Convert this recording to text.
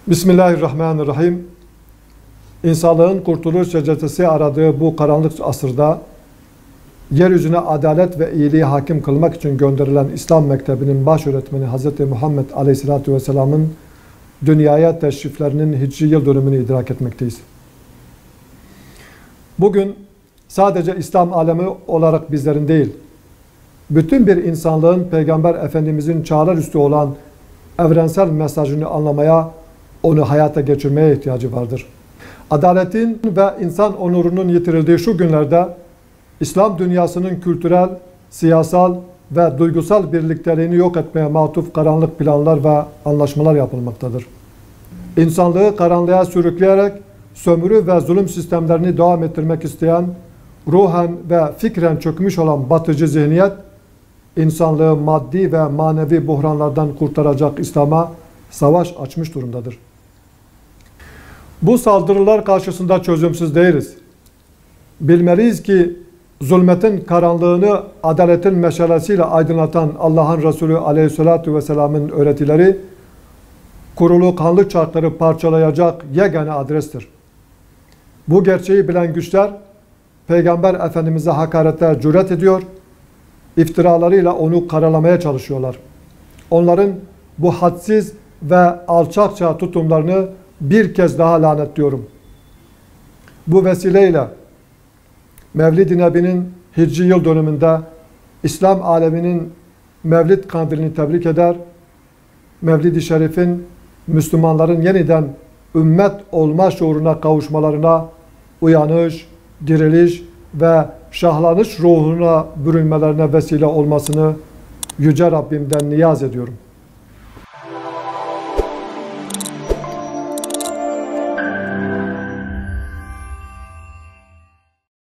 Bismillahirrahmanirrahim. İnsanlığın kurtuluş reçetesi aradığı bu karanlık asırda yeryüzüne adalet ve iyiliği hakim kılmak için gönderilen İslam Mektebi'nin baş öğretmeni Hz. Muhammed Aleyhisselatü Vesselam'ın dünyaya teşriflerinin hicri yıl dönümünü idrak etmekteyiz. Bugün sadece İslam alemi olarak bizlerin değil, bütün bir insanlığın Peygamber Efendimizin çağlar üstü olan evrensel mesajını anlamaya, onu hayata geçirmeye ihtiyacı vardır. Adaletin ve insan onurunun yitirildiği şu günlerde İslam dünyasının kültürel, siyasal ve duygusal birlikteliğini yok etmeye matuf karanlık planlar ve anlaşmalar yapılmaktadır. İnsanlığı karanlığa sürükleyerek sömürü ve zulüm sistemlerini devam ettirmek isteyen, ruhen ve fikren çökmüş olan batıcı zihniyet, insanlığı maddi ve manevi buhranlardan kurtaracak İslam'a savaş açmış durumdadır. Bu saldırılar karşısında çözümsüz değiliz. Bilmeliyiz ki zulmetin karanlığını adaletin meşalesiyle aydınlatan Allah'ın Resulü Aleyhisselatü Vesselam'ın öğretileri, kurulu kanlı çarkları parçalayacak yegane adrestir. Bu gerçeği bilen güçler, Peygamber Efendimiz'e hakarete cüret ediyor, iftiralarıyla onu karalamaya çalışıyorlar. Onların bu hadsiz ve alçakça tutumlarını bir kez daha lanetliyorum. Bu vesileyle Mevlid-i Nebi'nin hicri yıl dönümünde İslam aleminin Mevlid kandilini tebrik eder, Mevlid-i Şerif'in Müslümanların yeniden ümmet olma şuuruna kavuşmalarına uyanış, diriliş ve şahlanış ruhuna bürünmelerine vesile olmasını Yüce Rabbimden niyaz ediyorum.